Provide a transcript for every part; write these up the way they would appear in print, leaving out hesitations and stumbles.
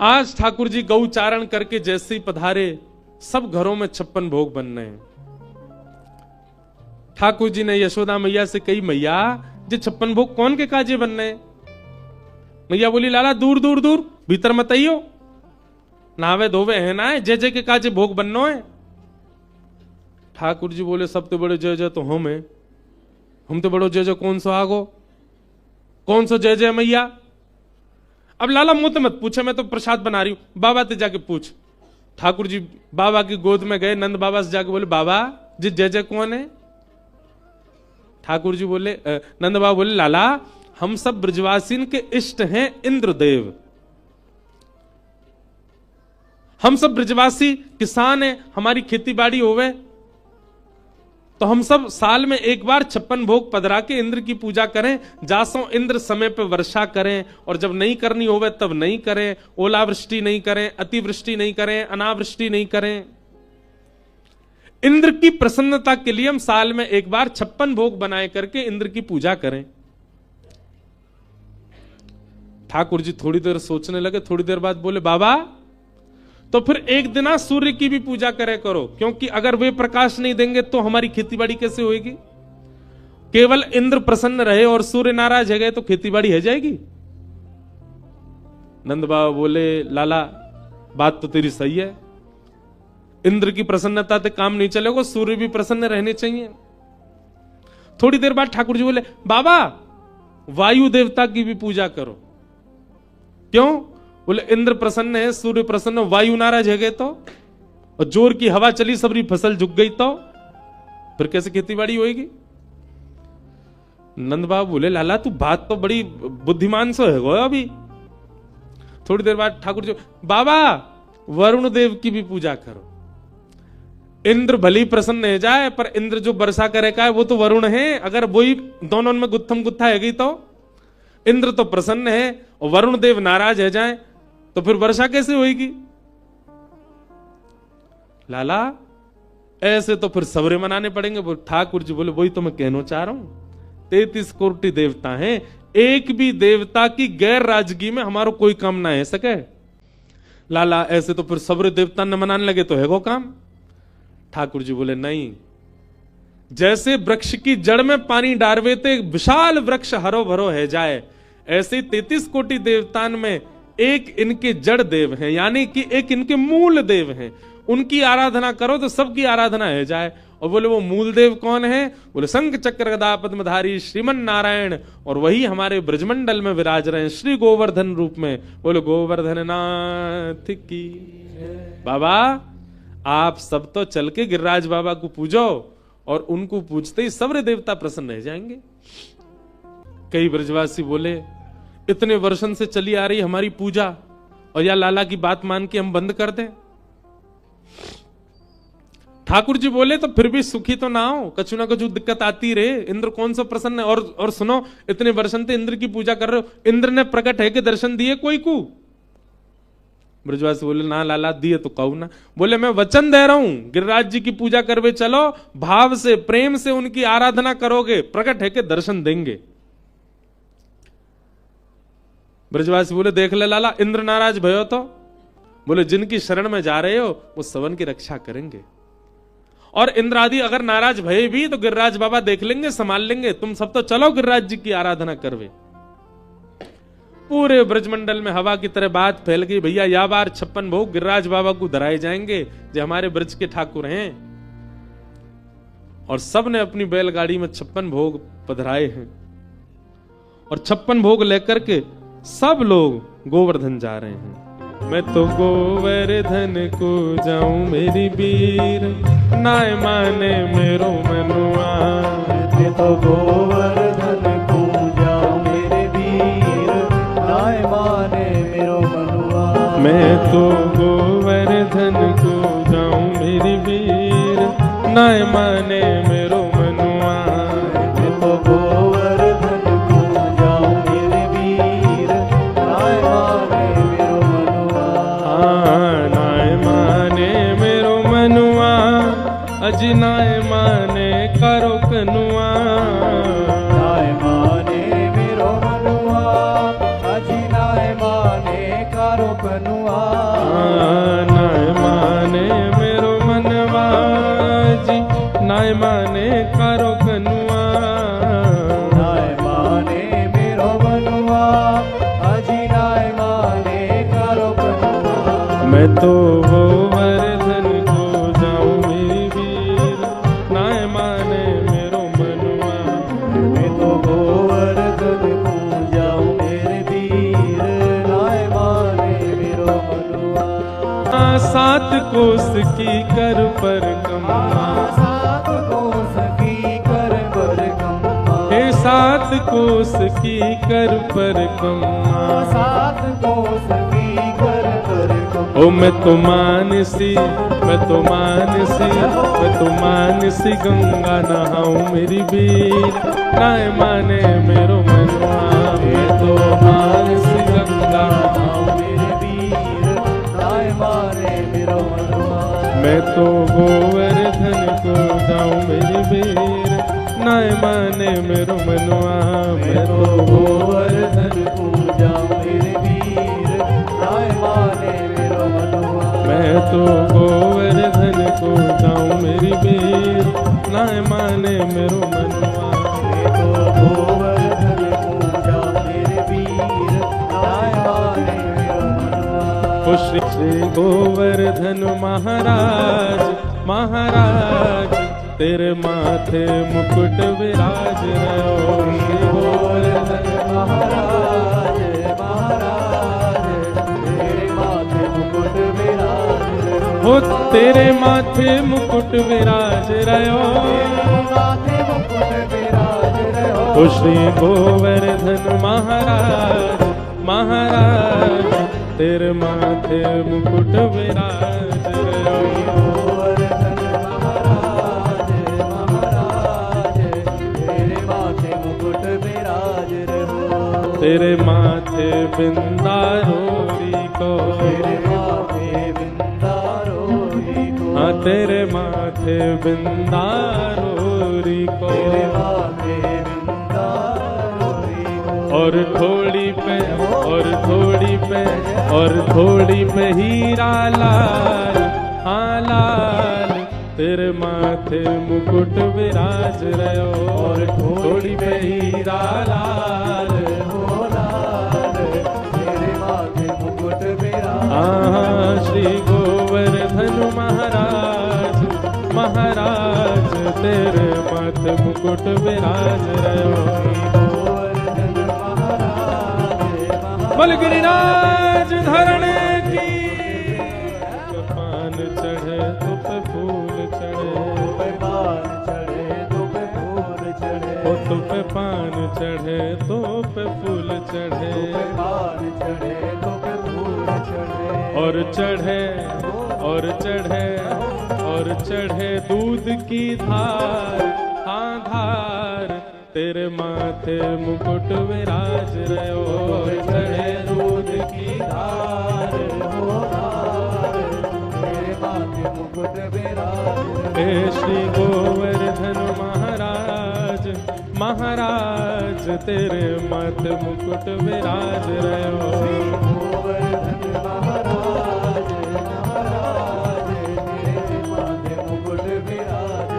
आज ठाकुर जी गौचारण करके जैसे ही पधारे, सब घरों में 56 भोग बन रहे हैं। ठाकुर जी ने यशोदा मैया से कही, मैया ये 56 भोग कौन के काजे बन रहे हैं? मैया बोली, लाला दूर दूर दूर, भीतर मत आइयो, नावे धोवे है ना, जय जय के काजे भोग बननो है। ठाकुर जी बोले, सबसे बड़े जय जय तो हम तो बड़ो जय जय कौन सा आगो, कौन सा जय जय मैया? अब लाला मुझे मत पूछे, मैं तो प्रसाद बना रही हूं, बाबा ते जाके पूछ। ठाकुर जी बाबा की गोद में गए, नंद बाबा से जाके बोले, बाबा जी जय जय कौन है? ठाकुर जी बोले, नंद बाबा बोले, लाला हम सब ब्रजवासीन के इष्ट हैं इंद्रदेव, हम सब ब्रजवासी किसान हैं, हमारी खेती बाड़ी होवे तो हम सब साल में एक बार 56 भोग पधरा के इंद्र की पूजा करें, जासों इंद्र समय पे वर्षा करें, और जब नहीं करनी होवे तब नहीं करें, ओलावृष्टि नहीं करें, अतिवृष्टि नहीं करें, अनावृष्टि नहीं करें। इंद्र की प्रसन्नता के लिए हम साल में एक बार 56 भोग बनाए करके इंद्र की पूजा करें। ठाकुर जी थोड़ी देर सोचने लगे, थोड़ी देर बाद बोले, बाबा तो फिर एक दिन सूर्य की भी पूजा करे करो, क्योंकि अगर वे प्रकाश नहीं देंगे तो हमारी खेतीबाड़ी कैसे होगी? केवल इंद्र प्रसन्न रहे और सूर्य नाराज है गए तो खेतीबाड़ी है जाएगी? नंद बाबा बोले, लाला बात तो तेरी सही है, इंद्र की प्रसन्नता से काम नहीं चलेगा, सूर्य भी प्रसन्न रहने चाहिए। थोड़ी देर बाद ठाकुर जी बोले, बाबा वायु देवता की भी पूजा करो। क्यों? बोले, इंद्र प्रसन्न है, सूर्य प्रसन्न, वायु नाराज है गए तो, और जोर की हवा चली, सबरी फसल झुक गई तो फिर कैसे खेतीबाड़ी होगी? नंद बाबा बोले, लाला तू बात तो बड़ी बुद्धिमान सो है गो। अभी थोड़ी देर बाद ठाकुर जी, बाबा वरुण देव की भी पूजा करो। इंद्र भली प्रसन्न है जाए, पर इंद्र जो वर्षा करेगा वो तो वरुण है, अगर वही दोनों में गुत्थम गुत्था है गई तो इंद्र तो प्रसन्न है और वरुण देव नाराज है जाए तो फिर वर्षा कैसे होगी? लाला ऐसे तो फिर सबरे मनाने पड़ेंगे। ठाकुर जी बोले, वही तो मैं कहना चाह रहा हूं, 33 कोटि देवता हैं, एक भी देवता की गैर राजगी में हमारा कोई काम ना है सके। लाला ऐसे तो फिर सबरे देवता न मनाने लगे तो है वो काम। ठाकुर जी बोले, नहीं, जैसे वृक्ष की जड़ में पानी डालवे ते विशाल वृक्ष हरो भरो है जाए, ऐसे 33 कोटि देवतान में एक इनके जड़ देव हैं, यानी कि एक इनके मूल देव हैं, उनकी आराधना करो तो सबकी आराधना है जाए। और बोले, वो मूल देव कौन है? बोले, शंख चक्र गदा पद्मधारी श्रीमन नारायण, और वही हमारे ब्रजमंडल में विराज रहे हैं श्री गोवर्धन रूप में। बोले, गोवर्धन नाथ की। बाबा आप सब तो चल के गिरिराज बाबा को पूजो, और उनको पूजते ही सबरे देवता प्रसन्न रह जाएंगे। कई ब्रजवासी बोले, इतने वर्षों से चली आ रही हमारी पूजा, और या लाला की बात मान के हम बंद कर दें? ठाकुर जी बोले, तो फिर भी सुखी तो ना हो, कछु ना कछु दिक्कत आती रहे, इंद्र कौन सा प्रसन्न है? और सुनो, इतने वर्षों से इंद्र की पूजा कर रहे हो, इंद्र ने प्रकट है के दर्शन दिए कोई को? ब्रजवासी बोले, ना लाला दिए तो कहू ना। बोले, मैं वचन दे रहा हूं, गिरिराज जी की पूजा करवे चलो, भाव से प्रेम से उनकी आराधना करोगे, प्रकट है के दर्शन देंगे। ब्रजवासी बोले, देख ले लाला, इंद्र नाराज भयो तो? बोले, जिनकी शरण में जा रहे हो वो सबन की रक्षा करेंगे, और इंद्र आदि अगर नाराज भये भी तो गिरिराज बाबा देख लेंगे, संभाल लेंगे, तुम सब तो चलो गिरिराज जी की आराधना करवे। पूरे ब्रजमंडल में हवा की तरह बात फैल गई, भैया या बार 56 भोग गिरिराज बाबा को धराए जाएंगे, जो हमारे ब्रज के ठाकुर हैं। और सब ने अपनी बैलगाड़ी में 56 भोग पधराए हैं, और 56 भोग लेकर के सब लोग गोवर्धन जा रहे हैं। मैं तो गोवर्धन को जाऊं मेरी वीर, नाय माने मेरो मनुआ। मैं तो गोवर्धन को जाऊं मेरे वीर, नाय माने मेरो मनुआ। मैं तो गोवर्धन को जाऊं मेरी वीर, नाय माने मेरो मनुआ। मैं तो गोवर्धन को जाऊं मेरे वीर, नाय माने मेरो मनुआ। नाय माने मेरो मनुआ, अजी नाय माने करो कनुआ। नाय माने मेरो मनुआ, अजी नाय माने करो कनुआ। मनुआ नाय माने मेरो मनवा जी, नाय माने कारो कनुआ। नाय माने मेरो मनुआ अजी नाय माने कारो कनुआ। मैं तो गोवर्धन को जाऊं मेरी वीर, नाय माने मेरो मनवा। मैं तो गोवर्धन को जाऊं मेरे वीर नाय माने मेरो मनुआ। सात कोस की कर पर कमा, सात कोस की कर पर कम्मा। हे सात कोस की कर पर कमा। सात कोस की कर पर कम्मा। ओ मैं तो मानसी, मैं तो मानसी, मैं तो मानसी गंगा नहाऊं मेरी वीर, नाय माने मेरो मनवा। मैं तो मानसी गंगा नहाऊं मेरी वीर, नाय माने मेरो मनुआ। मैं तो गोवर्धन को जाऊं मेरी वीर, नाय माने मेरो मनवा। मैं तो गोवर्धन को जाऊं मेरे वीर नाय माने मेरो मनुआ। मैं तो गोवर्धन को जाऊं मेरी वीर, नाय माने मेरो मनवा। मैं तो गोवर्धन को जाऊं मेरे वीर नाय माने मेरो मनुआ। ओ श्री गोवर्धन महाराज, महाराज तेरे माथे मुकुट विराज रहो। श्री गोवर्धन महाराज महाराज तेरे माथे मुकुट विराज रहो। हो तेरे माथे मुकुट विराज रहो। माथे मुकुट विराज रहो। ओ श्री गोवर्धन महाराज, महाराज तेरे माथे मुकुट विराज रहो। गोवर्धन महाराज महाराज तेरे माथे मुकुट विराज रहो। तेरे माथे बिंदारोरी को, तेरे माथे बिंदारोरी को। हाँ तेरे माथे बिंदारोरी को। तेरे माथे बिंदारोरी को। और थोड़ी पे, और थोड़ी पे, और थोड़ी पे हीरा लाल, हाँ लाल तेरे माथे मुकुट विराज रहो। और थोड़ी पे हीरा लाल, हो लाल तेरे माथे मुकुट विराज। हाँ श्री गोवर्धन महाराज, महाराज तेरे माथे मुकुट विराज रहो। गोवर्धन महाराज बल गिरिराज धरण की, पान चढ़े तो पे फूल चढ़े। पे पान चढ़े तो पे फूल चढ़े। ओ तो पे पान चढ़े तो पे फूल चढ़े। पे पान चढ़े तो पे फूल चढ़े। और चढ़े, और चढ़े, और चढ़े दूध की धार, हाँ धार तेरे माथे मुकुट विराज रहो। और चढ़े दूध की धार, हो धार तेरे माथे मुकुट विराज। हे श्री गोवर्धन महाराज, महाराज तेरे माथे मुकुट विराज रहो। गोवर्धन महाराज महाराज तेरे माथे मुकुट विराज।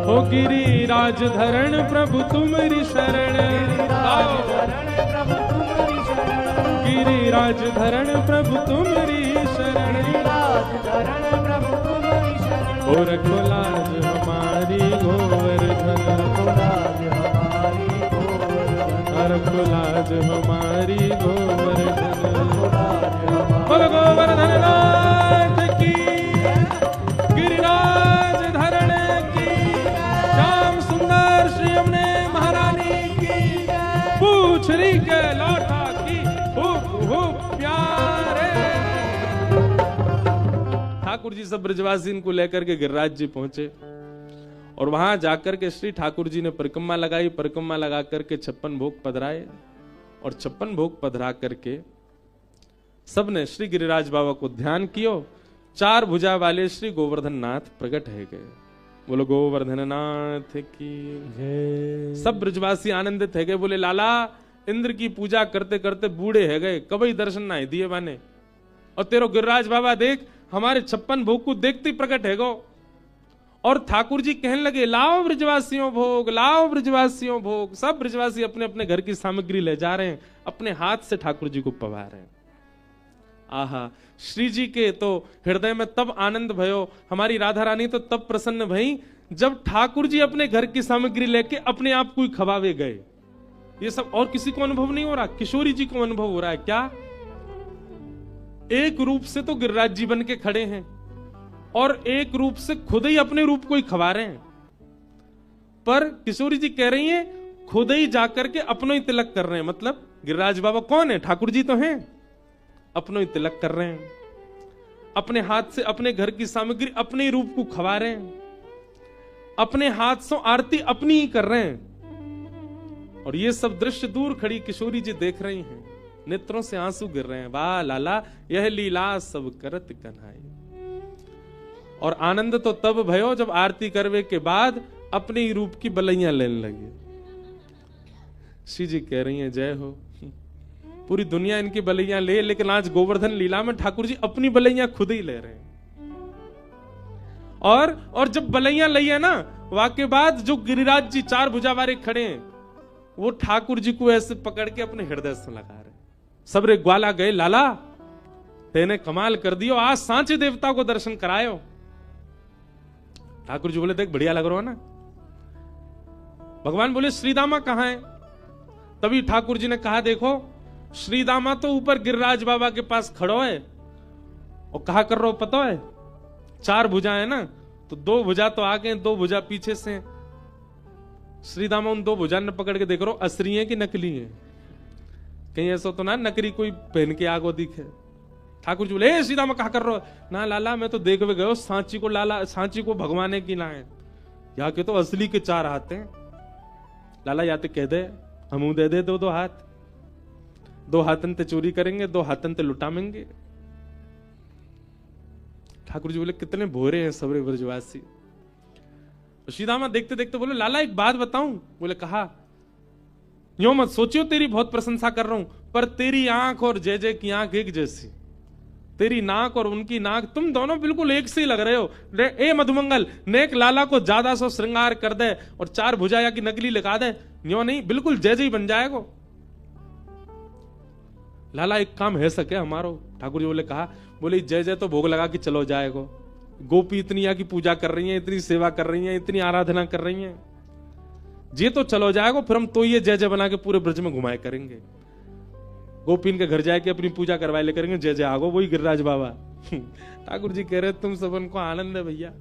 हो गिरिराज धरण प्रभु तुम्हारी शरण, गिरिराज धरण प्रभु तुम्हारी शरण। हो रखो लाज हमारी गोवर्धन, रखो लाज हमारी गोवर्धन। बोलो गोवर्धन नाथ की, गिरिराज धरण की, श्याम सुंदर श्री यमुने महारानी की, पूछरी के लौटा की, प्यारे। ठाकुर जी सब ब्रजवासी इनको लेकर के गिरिराज जी पहुंचे और वहां जाकर के श्री ठाकुर जी ने परिक्रमा लगाई। परिक्रमा लगा करके 56 भोग पधराए और 56 भोग पधरा करके सबने श्री गिरिराज बाबा को ध्यान कियो। 4 भुजा वाले श्री गोवर्धन नाथ प्रकट है गए। बोलो गोवर्धन नाथ की जय। सब ब्रजवासी आनंदित है गए। बोले लाला इंद्र की पूजा करते करते बूढ़े है गए, कभी दर्शन ना दिए बाने और तेरो गिरिराज बाबा देख हमारे 56 भोग को देखते ही प्रकट है गो। और ठाकुर जी कहने लगे लाओ ब्रजवासियों भोग, लाओ ब्रजवासियों भोग। सब ब्रजवासी अपने अपने घर की सामग्री ले जा रहे हैं, अपने हाथ से ठाकुर जी को पवा रहे हैं। आहा, श्री जी के तो हृदय में तब आनंद भयो, हमारी राधा रानी तो तब प्रसन्न भई जब ठाकुर जी अपने घर की सामग्री लेके अपने आप को ही खवावे गए। ये सब और किसी को अनुभव नहीं हो रहा, किशोरी जी को अनुभव हो रहा है। क्या एक रूप से तो गिरिराज जी बन के खड़े हैं और एक रूप से खुद ही अपने रूप को ही खवा रहे हैं। पर किशोरी जी कह रही हैं खुद ही जाकर के अपनो ही तिलक कर रहे हैं। मतलब गिरिराज बाबा कौन है? ठाकुर जी तो हैं, अपनो ही तिलक कर रहे हैं, अपने हाथ से अपने घर की सामग्री अपने ही रूप को खवा रहे हैं, अपने हाथ से आरती अपनी ही कर रहे हैं। और ये सब दृश्य दूर खड़ी किशोरी जी देख रही हैं, नेत्रों से आंसू गिर रहे हैं। वाह लाला यह लीला सब करत कन्हाई। और आनंद तो तब भयो जब आरती करवे के बाद अपने ही रूप की बलैया लेने लगी। श्री जी कह रही हैं जय हो, पूरी दुनिया इनकी बलैया ले, लेकिन आज गोवर्धन लीला में ठाकुर जी अपनी बलैया खुद ही ले रहे हैं। और जब बलैया ली है ना, वाके बाद जो गिरिराज जी 4 भुजा वाले खड़े हैं वो ठाकुर जी को ऐसे पकड़ के अपने हृदय से लगा रहे। सबरे ग्वाला गए लाला तेने कमाल कर दियो, आज सांचे देवता को दर्शन करायो। ठाकुर जी बोले देख बढ़िया लग रहा है ना। भगवान बोले श्रीदामा कहां है? तभी ठाकुर जी ने कहा देखो श्रीदामा तो ऊपर गिरिराज बाबा के पास खड़ो है और कहा कर रहा हो पता है 4 भुजा है ना, तो 2 भुजा तो आगे 2 भुजा पीछे से। श्रीदामा उन 2 भुजा ने पकड़ के देख रहा हो असली है कि नकली है, कहीं ऐसा तो ना नकली कोई पहन के आगो दिखे। ठाकुर जी बोले श्रीदामा कहा कर रहे हो? ना लाला मैं तो देखवे गयो सांची को, लाला सांची को भगवाने की लाए, यहाँ के तो असली के 4 हाथ हैं। लाला या तो कह दे हम दे दे 2 हाथ, 2 हाथन ते चोरी करेंगे, 2 हाथन ते लुटामेंगे। ठाकुर जी बोले कितने भोरे हैं सबरे ब्रजवासी। श्रीदामा देखते देखते बोले लाला एक बात बताऊं? बोले कहा यो मत सोचियो तेरी बहुत प्रशंसा कर रहा हूं, पर तेरी आंख और जय जय की आंख एक जैसी, तेरी नाक और उनकी नाक तुम दोनों बिल्कुल एक से ही लग रहे हो। ए मधुमंगल नेक लाला को ज्यादा सो श्रृंगार कर दे और 4 भुजाया की नकली लगा दे, यो नहीं बिल्कुल जय जय बन जाएगा। लाला एक काम है सके हमारो? ठाकुर जी बोले कहा, बोले जय जय तो भोग लगा के चलो जाएगा, गोपी इतनी यहाँ की पूजा कर रही हैं, इतनी सेवा कर रही हैं, इतनी आराधना कर रही हैं, ये तो चलो जाएगा, फिर हम तो ये जय जय बना के पूरे ब्रज में घुमाए करेंगे। गोपीन के घर जाके अपनी पूजा करवाए ले करेंगे, जय जय आगो वही गिरिराज बाबा। ठाकुर जी कह रहे तुम सबन को आनंद है भैया,